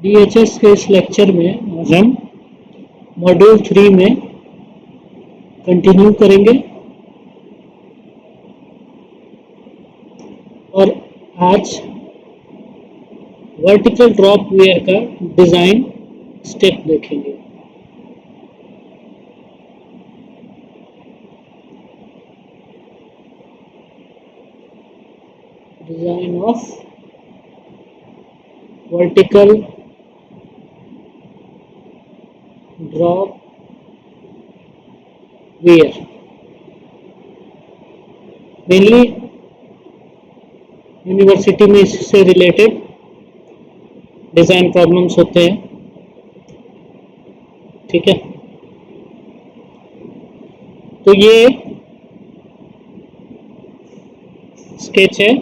DHS के इस lecture में हम मॉड्यूल 3 में कंटिन्यू करेंगे और आज वर्टिकल ड्रॉप वेयर का डिज़ाइन स्टेप देखेंगे। Design of vertical drop weir mainly university में इससे रिलेटेड डिज़ाइन प्रॉब्लम्स होते हैं। ठीक है, तो ये स्केच है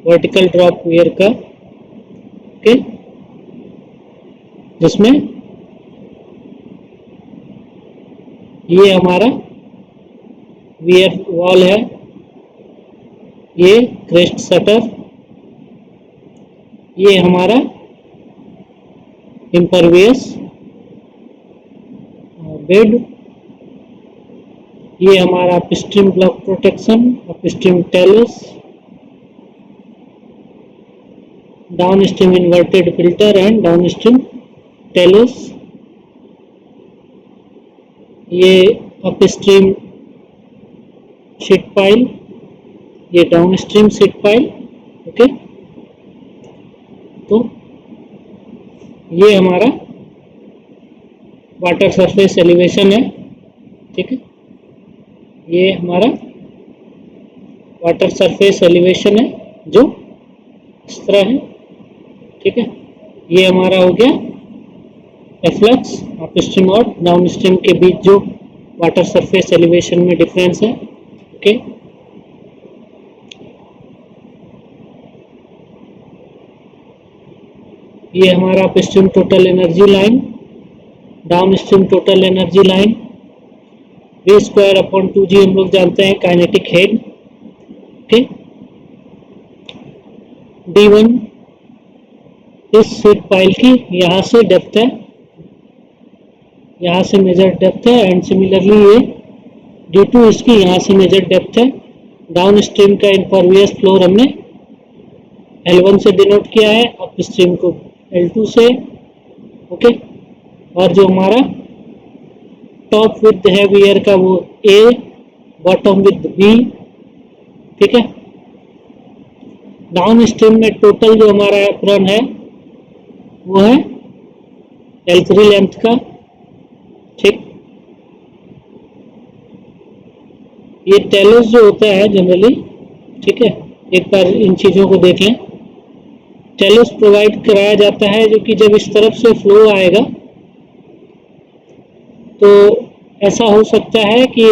वर्टिकल ड्रॉप वेयर का, ओके, जिसमें ये हमारा वेयर वॉल है, ये क्रेस्ट शटर, ये हमारा इम्परवियस बेड, ये हमारा upstream block protection, upstream talus, downstream inverted filter and downstream talus, ये अपस्ट्रीम शीट पाइल, ये डाउनस्ट्रीम शीट पाइल। ओके, तो ये हमारा वाटर सरफेस एलिवेशन है। ठीक है, ये हमारा वाटर सरफेस एलिवेशन है जो इस तरह है। ठीक है, ये हमारा हो गया एफ्लक्स, अपस्ट्रीम और डाउनस्ट्रीम के बीच जो वाटर सरफेस एलिवेशन में डिफरेंस है। ओके, ये हमारा upstream total energy line, downstream total energy line, V square upon 2G हम लोग जानते हैं काइनेटिक हेड। ओके, D1 इस शीट पाइल की यहाँ से डेप्थ है, यहाँ से मेजर डेप्थ है, एंड सिमिलरली ये D2 इसकी यहाँ से मेजर डेप्थ है। डाउन स्ट्रीम का इम्परवियस फ्लोर हमने L1 से डिनोट किया है, अप स्ट्रीम को L2 से। ओके, और जो हमारा टॉप विद है वेयर का वो A, बॉटम विद B। ठीक है, डाउन स्ट्रीम में टोटल जो हमारा एप्रन है वो है L3 लेंथ का। ठीक, ये टेलस जो होता है जनरली, ठीक है, एक बार इन चीज़ों को देख लें। टेलस प्रोवाइड कराया जाता है जो कि जब इस तरफ से फ्लो आएगा तो ऐसा हो सकता है कि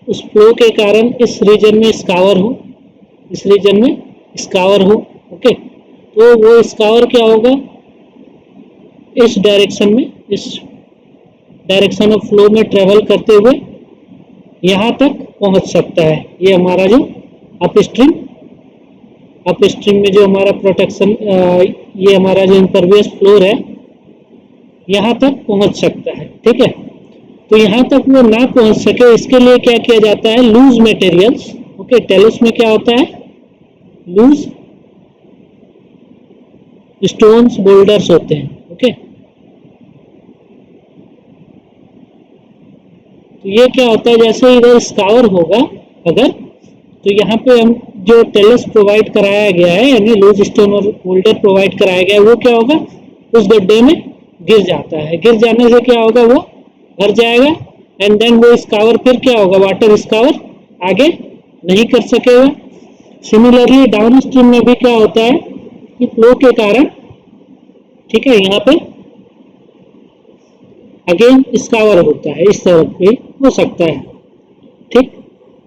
उस फ्लो के कारण इस रीजन में स्कावर हो, इस रीजन में स्कावर हो। ओके, तो वो स्कावर क्या होगा, इस डायरेक्शन में, इस डायरेक्शन ऑफ फ्लो में ट्रेवल करते हुए यहाँ तक पहुँच सकता है। ये हमारा जो अपस्ट्रीम में जो हमारा प्रोटेक्शन, ये हमारा जो इम्परवियस फ्लोर है यहाँ तक पहुँच सकता है। ठीक है, तो यहाँ तक वो ना पहुँच सके इसके लिए क्या किया जाता है, लूज मटेरियल्स। ओके, टेलस में क्या होता है, लूज स्टोन्स, बोल्डर्स होते हैं। ओके, तो ये क्या होता है, जैसे इधर स्कावर होगा अगर, तो यहाँ पे हम जो टेलस प्रोवाइड कराया गया है, यानी लूज स्टोन और बोल्डर प्रोवाइड कराया गया है, वो क्या होगा, उस गड्ढे में गिर जाता है। गिर जाने से क्या होगा, वो भर जाएगा, एंड देन वो स्कावर फिर क्या होगा, वाटर स्कावर आगे नहीं कर सकेगा। सिमिलरली डाउन स्ट्रीम में भी क्या होता है कि फ्लो के कारण, ठीक है, यहाँ पे अगेन स्कावर होता है, इस तरफ भी हो सकता है। ठीक,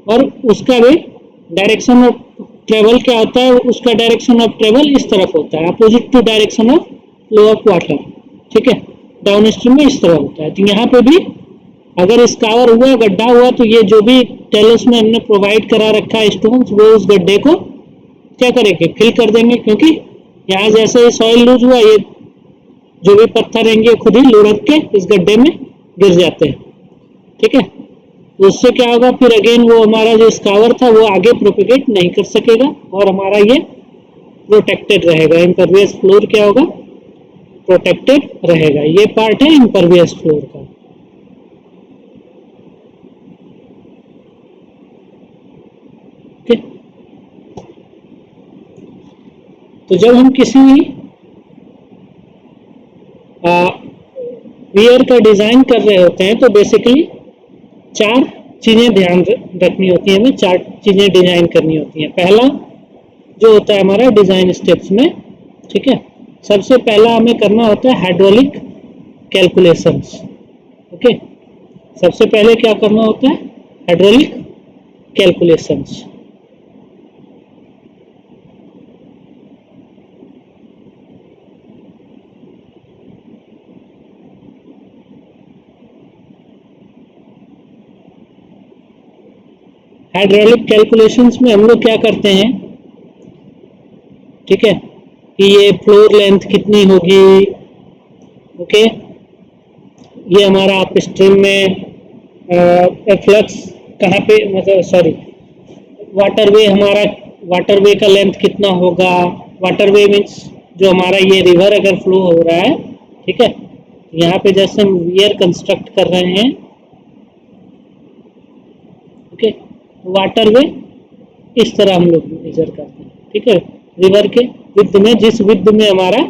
और उसका भी डायरेक्शन ऑफ ट्रेवल क्या होता है, उसका डायरेक्शन ऑफ ट्रेवल इस तरफ होता है, opposite to direction of flow of water. ठीक है, डाउन स्ट्रीम में इस तरह होता है। तो यहाँ पे भी अगर स्कावर हुआ, गड्ढा हुआ, तो ये जो भी टेलस में हमने प्रोवाइड करा रखा है स्टोन्स, वो उस गड्ढे को क्या करेंगे, फिल कर देंगे, क्योंकि यहाँ जैसे ही सॉइल लूज हुआ, ये जो भी पत्थर रहेंगे खुद ही लुढ़क के इस गड्ढे में गिर जाते हैं। ठीक है, तो उससे क्या होगा, फिर अगेन वो हमारा जो स्कावर था वो आगे प्रोपेगेट नहीं कर सकेगा और हमारा ये प्रोटेक्टेड रहेगा। इम्परवियस फ्लोर क्या होगा, प्रोटेक्टेड रहेगा। ये पार्ट है इम्परवियस फ्लोर का। ठीक, तो जब हम किसी वियर का डिजाइन कर रहे होते हैं तो बेसिकली 4 चीजें ध्यान रखनी होती है, हमें 4 चीजें डिजाइन करनी होती हैं। पहला जो होता है हमारा डिजाइन स्टेप्स में, ठीक है, सबसे पहला हमें करना होता है हाइड्रोलिक कैलकुलेशंस। ओके, सबसे पहले क्या करना होता है, हाइड्रोलिक कैलकुलेशंस। हाइड्रोलिक कैलकुलेशंस में हम लोग क्या करते हैं, ठीक है, कि ये फ्लोर लेंथ कितनी होगी। ओके, ये हमारा अप स्ट्रीम में फ्लक्स कहाँ पे, मतलब सॉरी, वाटरवे हमारा, वाटरवे का लेंथ कितना होगा। वाटरवे मीन्स जो हमारा ये रिवर अगर फ्लो हो रहा है, ठीक है, यहाँ पे जैसे हम वियर कंस्ट्रक्ट कर रहे हैं, ओके, वाटरवे इस तरह हम लोग मेजर करते हैं। ठीक है, रिवर के विड्थ में, जिस विड्थ में हमारा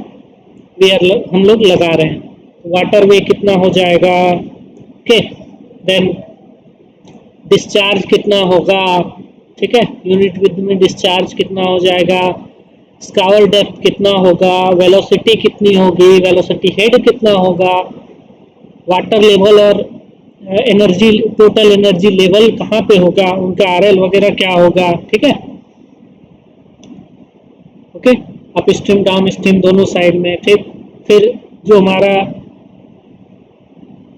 वियर हम लोग लगा रहे हैं, वाटरवे कितना हो जाएगा। ओके, देन डिस्चार्ज कितना होगा, ठीक है, यूनिट विड्थ में डिस्चार्ज कितना हो जाएगा, स्कावर डेप्थ कितना होगा, वेलोसिटी कितनी होगी, वेलोसिटी हेड कितना होगा, वाटर लेवल और एनर्जी, टोटल एनर्जी लेवल कहाँ पे होगा, उनका आरएल वगैरह क्या होगा। ठीक है, okay, up stream down stream दोनों साइड में। फिर जो हमारा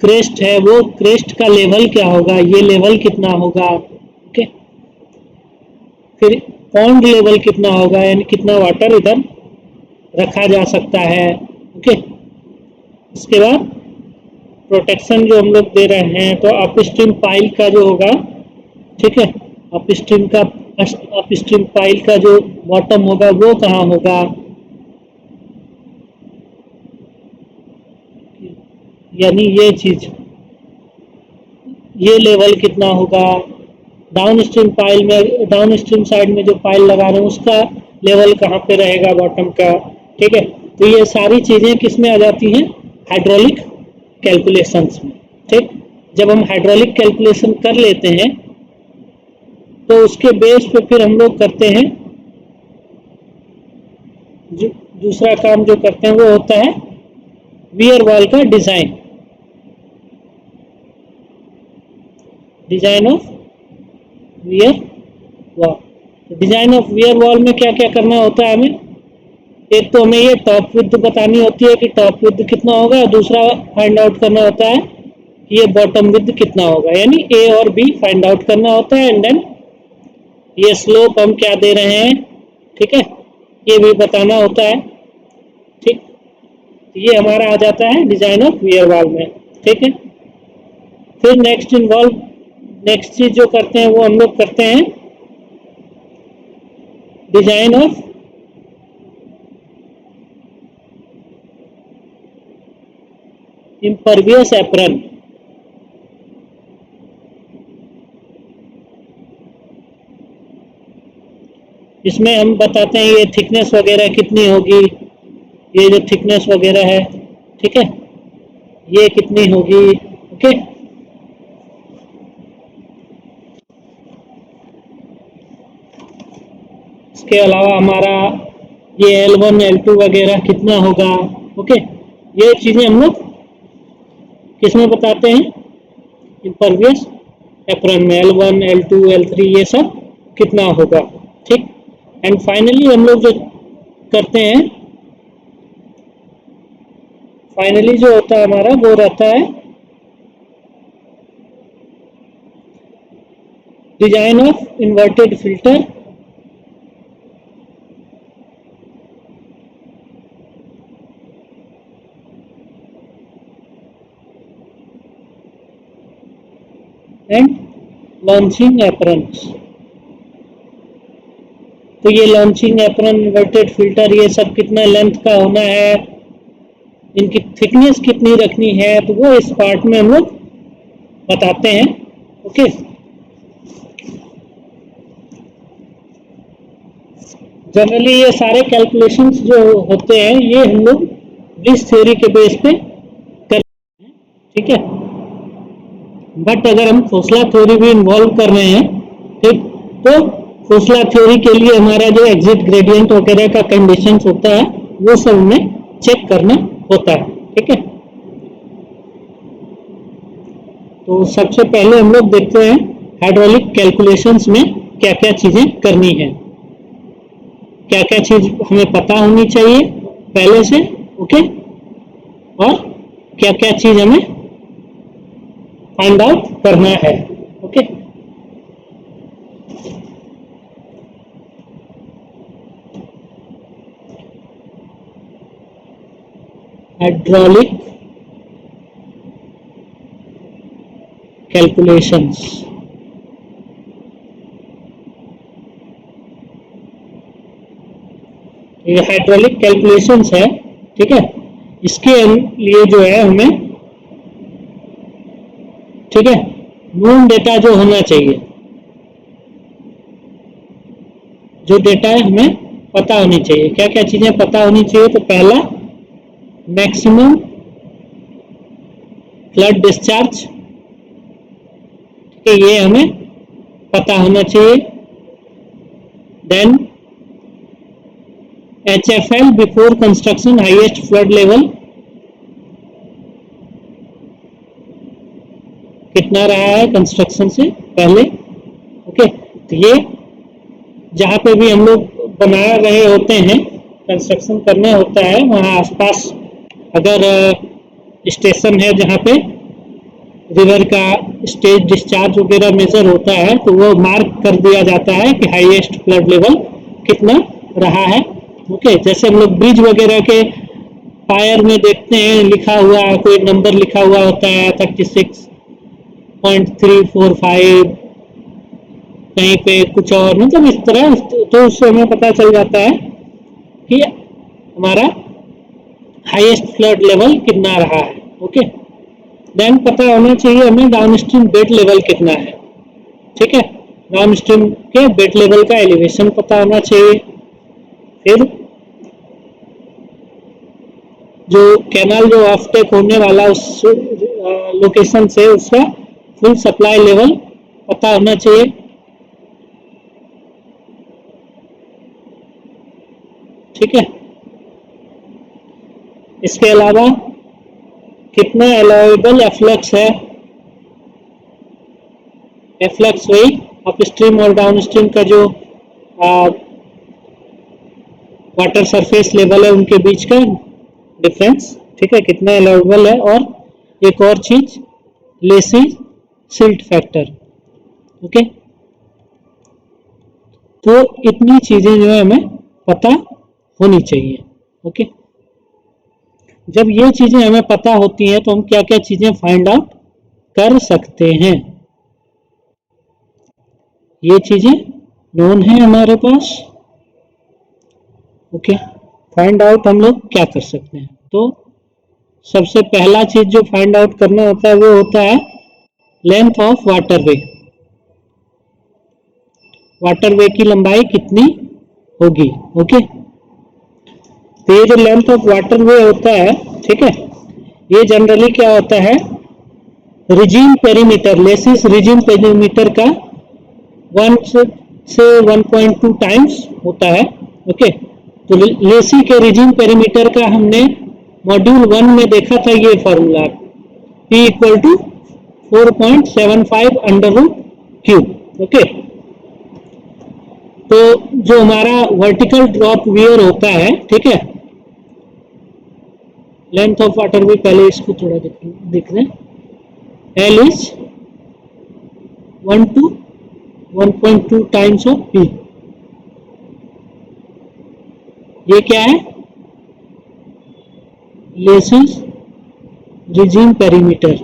क्रेस्ट है, वो क्रेस्ट का लेवल क्या होगा, ये लेवल कितना होगा। ओके, फिर पॉन्ड लेवल कितना होगा, यानी कितना वाटर इधर रखा जा सकता है। ओके, इसके बाद प्रोटेक्शन जो हम लोग दे रहे हैं, तो अप स्ट्रीम पाइल का जो होगा, ठीक है, अप स्ट्रीम पाइल का जो बॉटम होगा वो कहाँ होगा, यानी ये चीज, ये लेवल कितना होगा। डाउन स्ट्रीम पाइल में, डाउन स्ट्रीम साइड में जो पाइल लगा रहे हैं उसका लेवल कहाँ पे रहेगा बॉटम का। ठीक है, तो ये सारी चीजें किस में आ जाती हैं, हाइड्रोलिक कैलकुलेशंस में। ठीक, जब हम हाइड्रोलिक कैलकुलेशन कर लेते हैं तो उसके बेस पे फिर हम लोग करते हैं, जो दूसरा काम जो करते हैं वो होता है वियर वॉल का design, design of wear wall. Design of wear wall में क्या क्या करना होता है हमें, एक तो हमें ये टॉप विड्थ बतानी होती है कि टॉप विड्थ कितना होगा, दूसरा फाइंड आउट करना होता है कि ये बॉटम विड्थ कितना होगा, यानी ए और बी फाइंड आउट करना होता है। एंड देन ये स्लोप हम क्या दे रहे हैं, ठीक है, ये भी बताना होता है। ठीक, ये हमारा आ जाता है डिजाइन ऑफ वियर वॉल में। ठीक है, फिर नेक्स्ट चीज जो करते हैं वो हम लोग करते हैं डिजाइन ऑफ इम्परवियस एप्रन। इसमें हम बताते हैं ये थिकनेस वगैरह कितनी होगी, ये जो थिकनेस वगैरह है, ठीक है, ये कितनी होगी। ओके, इसके अलावा हमारा ये L1 L2 वगैरह कितना होगा। ओके, ये चीजें हम लोग किसमें बताते हैं, इम्परवियस एप्रन में, L1 L2 L3 ये सब कितना होगा। ठीक, एंड फाइनली हम लोग जो करते हैं, फाइनली जो होता है हमारा वो रहता है design of inverted filter and launching aprons. तो ये लॉन्चिंग एप्रन, इन्वर्टेड फिल्टर, ये सब कितना लेंथ का होना है, इनकी थिकनेस कितनी रखनी है, तो वो इस पार्ट में हम लोग बताते हैं। ओके, जनरली ये सारे कैलकुलेशंस जो होते हैं ये हम लोग ब्रिज थ्योरी के बेस पे करते हैं, ठीक है। बट अगर हम खोसला थ्योरी भी इन्वॉल्व कर रहे हैं, ठीक, तो खोसला थ्योरी के लिए हमारा जो एग्जिट ग्रेडियंट वगैरह का कंडीशंस होता है वो सब हमें चेक करना होता है, ठीक है। तो सबसे पहले हम लोग देखते हैं हाइड्रोलिक कैलकुलेशंस में क्या क्या चीजें करनी है, क्या क्या चीज हमें पता होनी चाहिए पहले से, ओके, और क्या क्या चीज हमें फाइंड आउट करना है, ओके। हाइड्रोलिक कैलकुलेशंस, ये हाइड्रोलिक कैलकुलेशंस है, ठीक है। इसके लिए जो है हमें, ठीक है, नोन डेटा जो होना चाहिए, जो डेटा है हमें पता होनी चाहिए। क्या क्या चीजें पता होनी चाहिए, तो पहला मैक्सिमम फ्लड डिस्चार्ज, ठीक है, ये हमें पता होना चाहिए। Then HFL before construction highest flood level कितना रहा है कंस्ट्रक्शन से पहले, ओके। तो ये जहाँ पे भी हम लोग बना रहे होते हैं, कंस्ट्रक्शन करना होता है, वहाँ आसपास अगर स्टेशन है जहाँ पे रिवर का स्टेज डिस्चार्ज वगैरह मेजर होता है, तो वो मार्क कर दिया जाता है कि हाईएस्ट फ्लड लेवल कितना रहा है, ओके। जैसे हम लोग ब्रिज वगैरह के पायर में देखते हैं लिखा हुआ, कोई नंबर लिखा हुआ होता है 36.345, कहीं पे कुछ और, मतलब इस तरह, तो उससे हमें पता चल जाता है कि हमारा हाईएस्ट फ्लड लेवल कितना रहा है, ओके। देन पता होना चाहिए हमें डाउन स्ट्रीम बेड लेवल कितना है, ठीक है। डाउन स्ट्रीम के बेड लेवल का एलिवेशन पता होना चाहिए। फिर जो कैनाल जो ऑफ टेक होने वाला उस लोकेशन से उसका फुल सप्लाई लेवल पता होना चाहिए, ठीक है। इसके अलावा कितना अलाउएबल एफ्लक्स है, एफ्लक्स वही अपस्ट्रीम और डाउनस्ट्रीम का जो वाटर सरफेस लेवल है उनके बीच का डिफरेंस, ठीक है, कितना अलाउएबल है। और एक और चीज लेसी सिल्ट फैक्टर, ओके। तो इतनी चीजें जो है हमें पता होनी चाहिए, ओके। जब ये चीजें हमें पता होती हैं तो हम क्या क्या चीजें फाइंड आउट कर सकते हैं, ये चीजें नोन है हमारे पास, ओके। फाइंड आउट हम लोग क्या कर सकते हैं, तो सबसे पहला चीज जो फाइंड आउट करना होता है वो होता है लेंथ ऑफ वाटरवे, वाटरवे की लंबाई कितनी होगी, ओके। तो ये जो लेंथ ऑफ वाटरवे होता है, ठीक है, ये जनरली क्या होता है, regime perimeter, laces regime perimeter का 1 से 1.2 टाइम्स होता है, ओके। तो लेसी के रिजिम पेरीमीटर का हमने मॉड्यूल 1 में देखा था ये formula, P equal to 4.75 under root cube, okay. तो जो हमारा वर्टिकल ड्रॉप वियर होता है, ठीक है, लेंथ ऑफ वाटर भी पहले इसको थोड़ा देख लें, L is 1 to 1.2 times of P, ये क्या है, लेसिस रिजिम पेरीमीटर,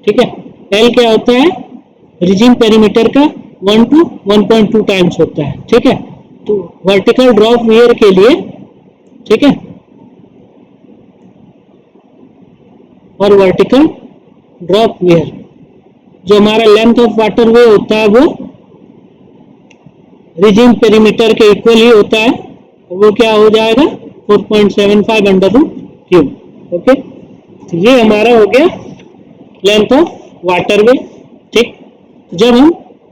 ठीक है। एल क्या होता है, रिजिम पेरीमीटर का 1 to 1.2 टाइम्स होता है, ठीक है। तो वर्टिकल ड्रॉप वियर के लिए, ठीक है, और वर्टिकल ड्रॉप वियर जो हमारा लेंथ ऑफ वाटर वे होता है वो रिजिम पेरीमीटर के इक्वल ही होता है, वो क्या हो जाएगा 4.75 अंडर रूट क्यूब, ओके। तो ये हमारा हो गया लेंथ ऑफ वाटर वे, ठीक। जब हम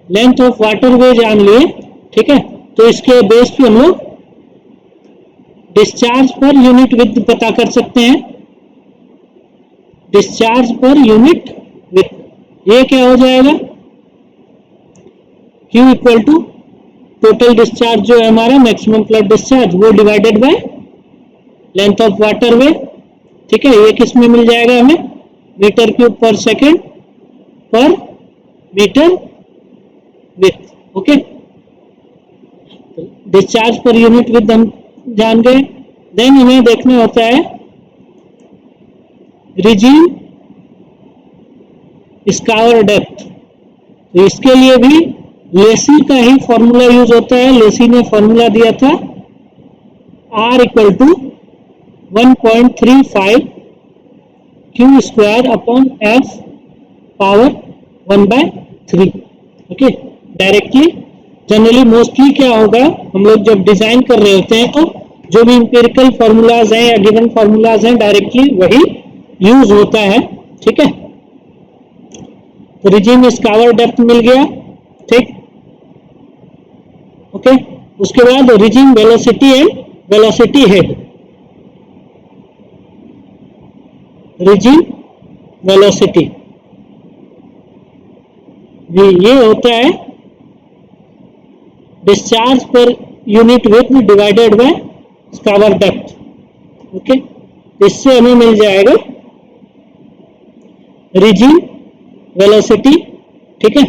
लेंथ ऑफ वाटर वे जान लिए, ठीक है, तो इसके बेस पे हम लोग डिस्चार्ज पर यूनिट विड्थ पता कर सकते हैं। डिस्चार्ज पर यूनिट विड्थ, ये क्या हो जाएगा, Q equal to total discharge जो है हमारा मैक्सिमम फ्लड डिस्चार्ज वो divided by length of waterway, ठीक है। ये किस में मिल जाएगा हमें, मीटर क्यूब पर सेकेंड पर मीटर विड्थ, ओके। डिस्चार्ज पर यूनिट विड्थ हम जान गए। देन हमें देखना होता है रिजिम स्कावर डेप्थ, तो इसके लिए भी लेसी का ही फॉर्मूला यूज होता है। लेसी ने फॉर्मूला दिया था R equal to 1.35 q square upon f power 1/3, okay. Directly generally mostly क्या होगा, हम लोग जब डिजाइन कर रहे होते हैं तो जो भी इंपेरिकल फार्मूलाज हैं या गिवन फार्मूलाज हैं डायरेक्टली वही यूज होता है, ठीक है। तो रिजिम स्कावर डेप्थ मिल गया, ठीक, ओके। उसके बाद regime velocity and velocity head, regime velocity ये होता है डिस्चार्ज पर unit width divided by square depth, okay. इससे हमें मिल जाएगा रिजिम वेलोसिटी, ठीक है,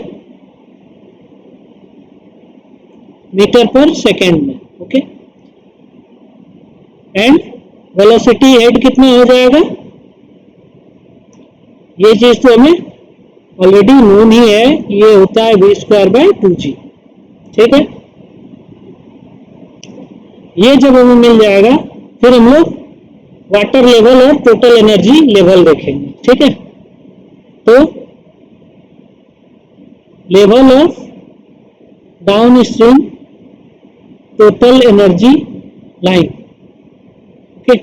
मीटर पर सेकेंड में, ओके। एंड वेलोसिटी हेड कितना हो जाएगा, ये चीज तो हमें ऑलरेडी नोन ही है, ये होता है v स्क्वायर बाय 2g, ठीक है। ये जब हमें मिल जाएगा फिर हम लोग वाटर लेवल और टोटल एनर्जी लेवल देखेंगे, ठीक है। तो level of down stream total energy line, okay.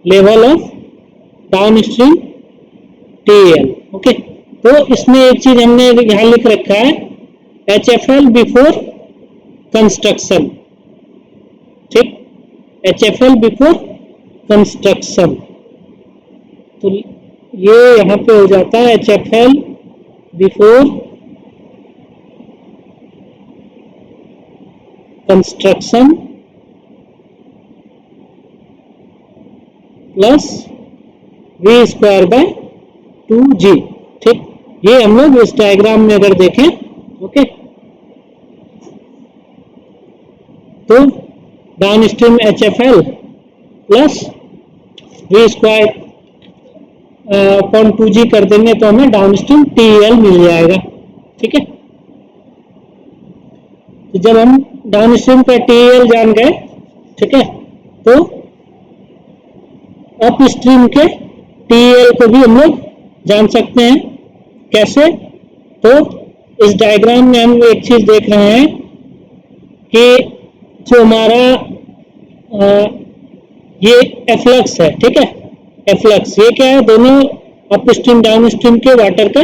Level of down stream TL, okay. तो इसमें एक चीज हमने यहां लिख रखा है HFL बिफोर कंस्ट्रक्शन, ठीक, HFL बिफोर कंस्ट्रक्शन। तो ये यहां पे हो जाता है HFL before construction plus v square by 2g, ठीक। ये हम लोग इस डायग्राम में अगर देखें, ओके, तो down stream HFL plus v square upon 2g कर देंगे तो हमें डाउन स्ट्रीम TL मिल जाएगा, ठीक है। तो जब हम डाउन स्ट्रीम का TL जान गए, ठीक है, तो अप स्ट्रीम के TL को भी हम लोग जान सकते हैं। कैसे, तो इस डायग्राम में हम एक चीज देख रहे हैं कि जो हमारा ये एफ्लक्स है, ठीक है, एफ्लक्स ये क्या है, दोनों अप स्ट्रीम डाउन स्ट्रीम के वाटर का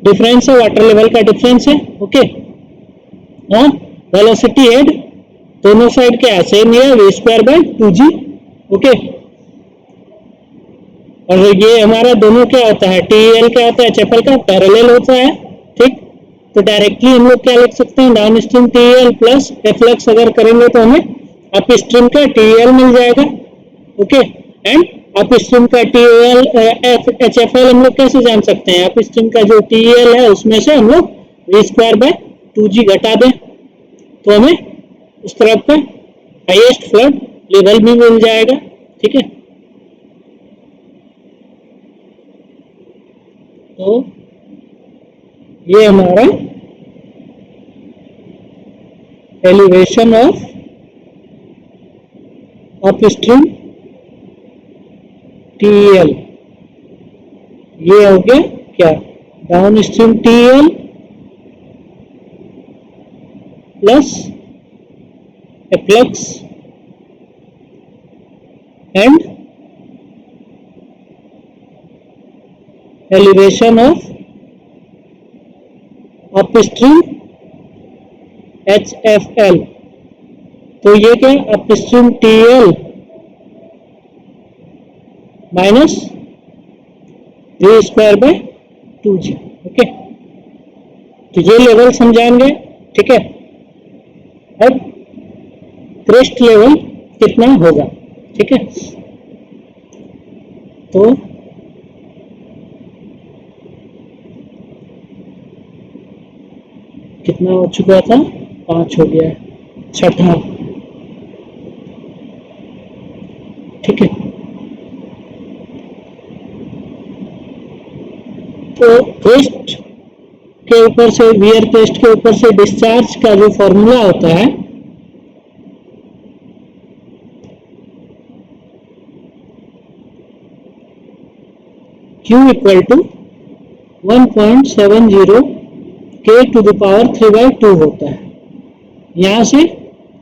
डिफरेंस है, वाटर लेवल का डिफरेंस है, ओके। हाँ, वेलोसिटी हेड दोनों साइड क्या है, सेम है, v square by 2g, okay. और ये हमारा दोनों क्या होता है, टीएल क्या होता है, HFL का पैरेलल होता है, ठीक। तो डायरेक्टली हम लोग क्या लिख सकते हैं, down stream TL plus efflux अगर करेंगे तो हमें अप स्ट्रीम का टीएल मिल जाएगा, ओके। एंड अप स्ट्रीम का टीएल HFL हम लोग कैसे जान सकते हैं, अप स्ट्रीम का जो टीएल है उसमें से हम लोग v स्क्वायर बाय 2g घटा दें तो हमें उस तरफ का हाईएस्ट फ्लड लेवल भी मिल जाएगा, ठीक है। तो ये हमारा एलिवेशन ऑफ अपस्ट्रीम टीएल, ये हो गया क्या, down stream TL plus efflux and elevation of upstream HFL। तो ये क्या, upstream TL minus V square by 2G। Okay, तो ये लेवल समझाएंगे, ठीक है। अब क्रेस्ट लेवल कितना होगा, ठीक है। तो कितना हो चुका था, 5 हो गया, छठा, ठीक है। तो क्रेस्ट के ऊपर से, वियर क्रेस्ट के ऊपर से डिस्चार्ज का जो फॉर्मूला होता है, Q equal to 1.70 K to the power 3/2 होता है। यहाँ से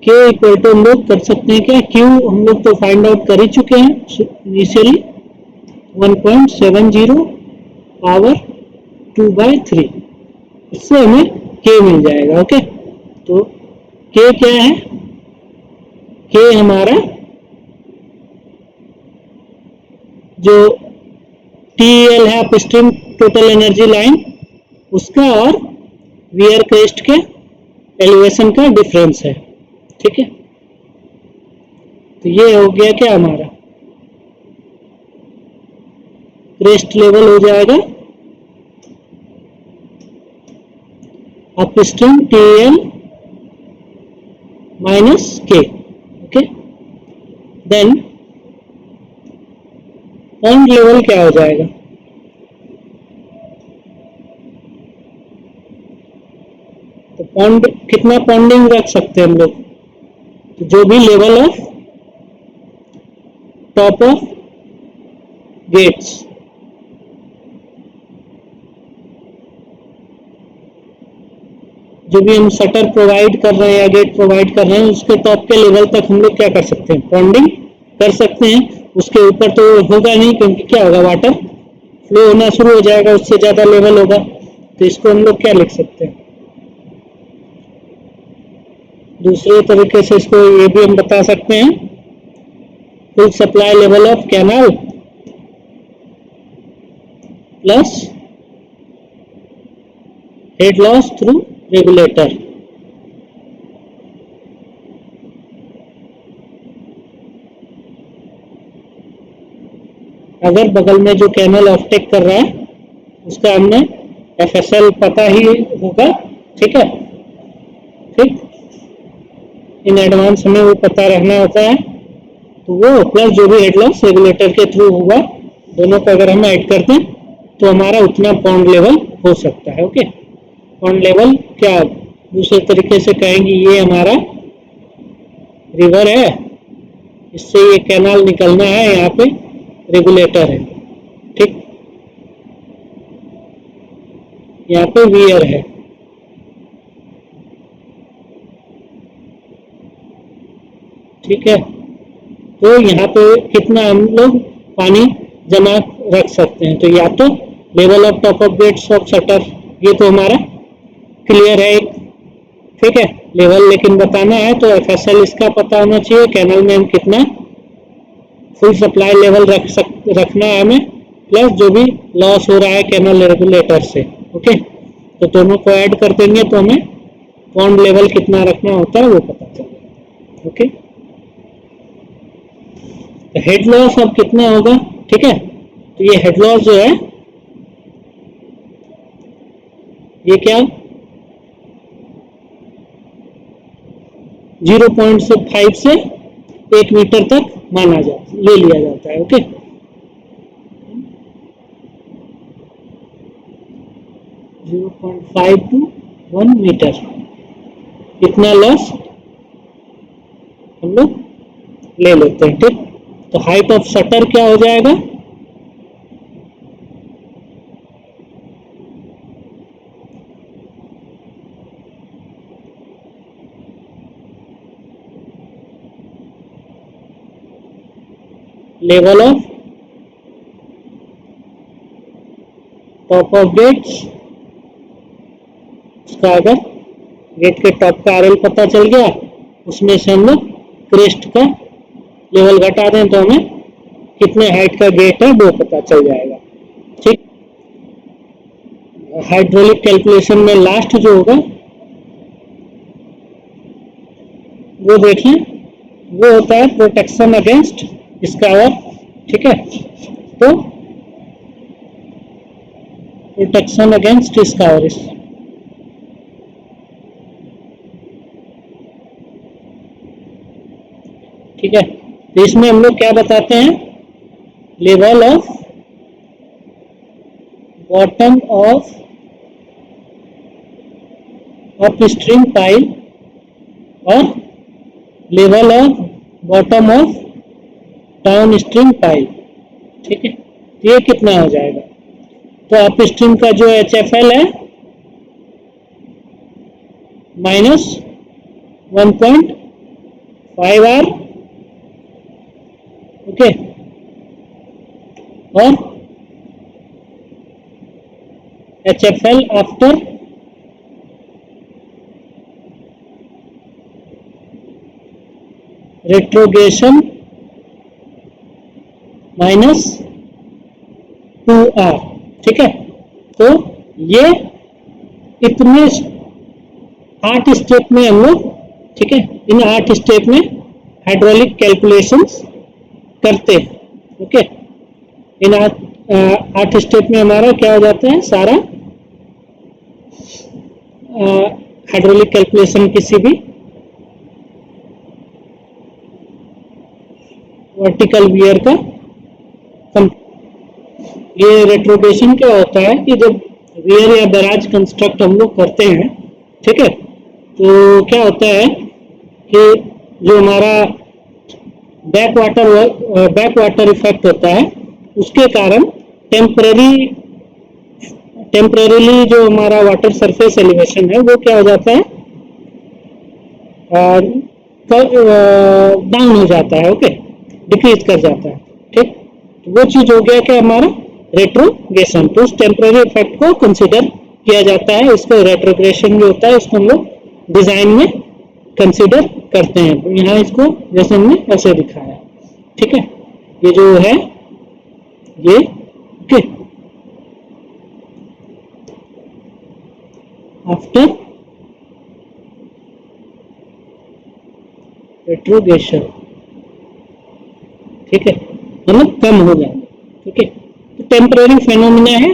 K इक्वल टू हम लोग कर सकते हैं क्या, Q हम लोग तो फाइंड आउट कर ही चुके हैं इनिशियली, 1.70 पावर 2/3, इससे हमें K मिल जाएगा। ओके, तो K क्या है, K हमारा जो TEL है अपस्ट्रीम टोटल एनर्जी लाइन, उसका और वियर क्रेस्ट के एलिवेशन का डिफरेंस है, ठीक है। तो ये हो गया क्या हमारा क्रेस्ट लेवल हो जाएगा upstream TEL minus K। Okay, then pond level क्या हो जाएगा, तो पॉन्ड कितना पॉन्डिंग रख सकते हैं हम लोग, तो जो भी level of top of gates, जो भी हम शटर प्रोवाइड कर रहे हैं या गेट प्रोवाइड कर रहे हैं, उसके टॉप के लेवल तक हम लोग क्या कर सकते हैं, पॉन्डिंग कर सकते हैं। उसके ऊपर तो होगा नहीं, क्योंकि क्या होगा, वाटर फ्लो होना शुरू हो जाएगा, उससे ज्यादा लेवल होगा। तो इसको हम लोग क्या लिख सकते हैं, दूसरे तरीके से इसको ये भी हम बता सकते हैं, full supply level of canal plus head loss through regulator. अगर बगल में जो कैनल ऑफटेक कर रहा है उसका हमने FSL पता ही होगा, ठीक है, ठीक, इन एडवांस हमें वो पता रहना होता है। तो वो प्लस जो भी हेड लॉस रेगुलेटर के थ्रू होगा, दोनों को अगर हम ऐड करते हैं तो हमारा उतना पॉन्ड लेवल हो सकता है। ओके, पॉन्ड लेवल क्या, दूसरे तरीके से कहेंगे, ये हमारा रिवर है, इससे ये कैनाल निकलना है, यहाँ पे रेगुलेटर है, ठीक, यहाँ पे वियर है, ठीक है। तो यहाँ पे कितना हम लोग पानी जमा रख सकते हैं, तो या तो level of top of gates of shutter, ये तो हमारा क्लियर है एक, ठीक है, लेवल लेकिन बताना है तो FSL इसका पता होना चाहिए, कैनल में हम कितना फुल सप्लाई लेवल रखना है हमें, प्लस जो भी लॉस हो रहा है कैनल रेगुलेटर से। ओके, तो दोनों को ऐड कर देंगे तो हमें पॉन्ड लेवल कितना रखना होता है वो पता चलेगा। ओके, तो हेड लॉस अब कितना होगा, ठीक है, तो ये हेड लॉस जो है ये क्या 0.5 से 1 मीटर तक ले लिया जाता है। ओके, 0.5 to 1 मीटर इतना लॉस हम लोग ले लेते हैं। ठीक, तो हाइट ऑफ शटर क्या हो जाएगा, level of top of gates, उसका अगर गेट के टॉप का आरएल पता चल गया, उसमें से हम लोग क्रेस्ट का लेवल घटा दें तो हमें कितने हाइट का गेट है वो पता चल जाएगा। ठीक, हाइड्रोलिक कैलकुलेशन में लास्ट जो होगा वो देखें, वो होता है प्रोटेक्शन अगेंस्ट स्कावर। ठीक है, तो प्रोटेक्शन अगेंस्ट स्कावर, ठीक है, तो इसमें हम लोग क्या बताते हैं, level of bottom of upstream pile और level of bottom of downstream pile. ठीक है, तो ये कितना हो जाएगा, तो अपस्ट्रीम का जो HFL है -1.5R, ओके, और HFL आफ्टर रेट्रोगेशन -2R। ठीक है, तो ये इतने 8 स्टेप में हम लोग, ठीक है, इन 8 स्टेप में हाइड्रोलिक कैलकुलेशंस करते हैं। ओके, इन 8 स्टेप में हमारा क्या हो जाता है, सारा हाइड्रोलिक कैलकुलेशन किसी भी वर्टिकल वियर का। ये रेट्रोगेशन क्या होता है कि जब वियर या बैराज कंस्ट्रक्ट हम लोग करते हैं, ठीक है, तो क्या होता है कि जो हमारा बैक वाटर इफेक्ट होता है, उसके कारण टेम्परेरीली जो हमारा वाटर सरफेस एलिवेशन है वो क्या हो जाता है, डाउन हो जाता है। ओके, डिक्रीज कर जाता है। ठीक, तो वो चीज हो गया कि हमारा रेट्रोगेशन, तो उस टेम्परेरी इफेक्ट को कंसिडर किया जाता है। इसको रेट्रोग्रेशन जो होता है उसको हम लोग डिजाइन में कंसिडर करते हैं। तो यहाँ इसको जैसे हमने ऐसे दिखाया। ठीक है, ये जो है ये, ओके, आफ्टर रेट्रोगेशन, ठीक है, मतलब कम हो जाए। ठीक है, तो टेम्परेरी फेनोमेना है,